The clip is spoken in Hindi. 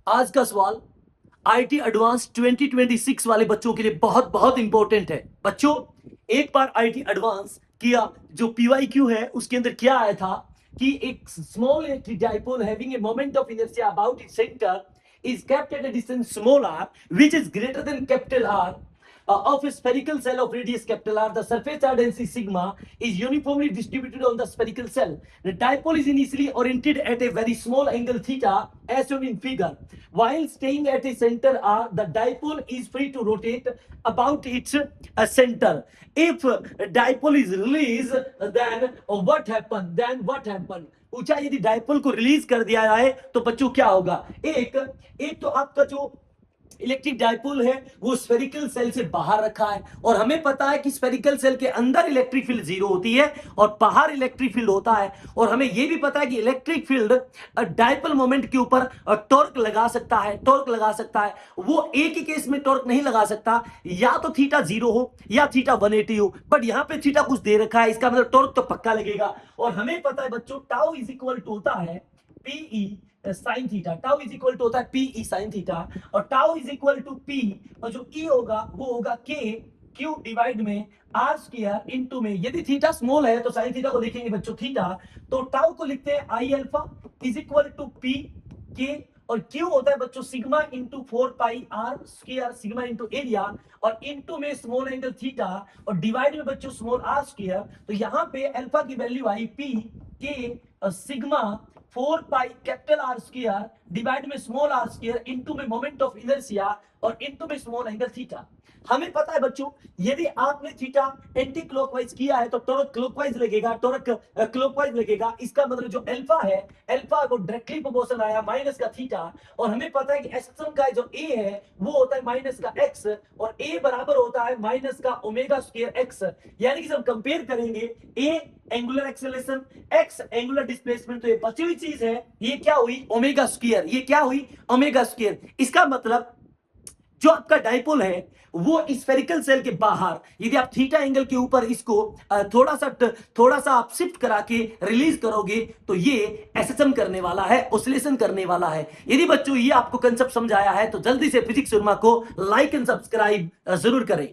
आज का सवाल आईटी एडवांस 2026 वाले बच्चों के लिए बहुत बहुत इंपॉर्टेंट है। बच्चों, एक बार आईटी एडवांस किया जो पीवाईक्यू है उसके अंदर क्या आया था कि एक small electric dipole having a moment of inertia about its centre is kept at a distance small r which is greater than capital R of a spherical cell of radius capital R. The surface charge density sigma is uniformly distributed on the spherical cell. The dipole is initially oriented at a very small angle theta as shown in figure. While staying at a center R, the dipole is free to rotate about its center. If dipole is released, then what happen? पूछा यदि डायपोल को रिलीज कर दिया जाए तो बच्चों क्या होगा। एक तो आपका जो इलेक्ट्रिक डायपोल है वो स्फेरिकल सेल से बाहर रखा है और हमें पता है कि स्फेरिकल सेल के अंदर इलेक्ट्रिक फील्ड जीरो होती है और बाहर इलेक्ट्रिक फील्ड होता है। और हमें यह भी पता है कि इलेक्ट्रिक फील्ड डायपोल मोमेंट के ऊपर टॉर्क लगा सकता है। वो एक ही केस में टॉर्क नहीं लगा सकता, या तो थीटा 0 हो या थीटा 180 हो, बट यहां पे थीटा कुछ दे रखा है, इसका मतलब टॉर्क तो पक्का लगेगा। और हमें पता है बच्चों टाउ इज इक्वल टू होता है P E sine theta, tau is equal to होता है पीई साइन थीटा, और tau is equal to P, और जो ई होगा वो होगा के क्यू डिवाइड में आर स्क्वायर इनटू में, यदि थीटा स्मॉल है तो साइन थीटा को लिखेंगे बच्चों थीटा, तो टाउ को लिखते हैं I alpha is equal to P के, और क्यू होता है बच्चों sigma into 4 pi R square, sigma into area, और इंटू में स्मॉल एंगल थीटा, और डिवाइड में बच्चों स्मॉल आर स्क्वायर। तो यहां पे अल्फा की वैल्यू आई पी के sigma 4 pi capital R square divide में स्मॉल आर स्क्वायर इंटू में मोमेंट ऑफ इनर्शिया और इंटू में स्मॉल एंगल थीटा। हमें पता है बच्चों यदि आपने थीटा एंटी क्लॉकवाइज किया है तो टॉर्क क्लॉकवाइज लगेगा, टॉर्क क्लॉकवाइज लगेगा। इसका मतलब जो अल्फा है, अल्फा को डायरेक्टली प्रोपोर्शनल आया माइनस का थीटा, और हमें पता है कि एक्शन का जो ए है वो होता है माइनस का एक्स, और ए बराबर होता है माइनस का ओमेगा स्क्वायर एक्स। यानी कि जब कंपेयर करेंगे a angular acceleration, x angular displacement, तो ये बची हुई चीज है, ये क्या हुई ओमेगा स्क्वायर, ये क्या हुई ओमेगा स्क्वायर। इसका मतलब जो आपका डाइपोल है वो स्फेरिकल सेल के बाहर, यदि आप थीटा एंगल के ऊपर इसको थोड़ा सा आप शिफ्ट करा के रिलीज करोगे तो ये एसएसएम करने वाला है, ऑसिलेशन करने वाला है। यदि बच्चों ये आपको कंसेप्ट समझ आया है तो जल्दी से फिजिक्स उर्मा को लाइक एंड सब्सक्राइब जरूर करें।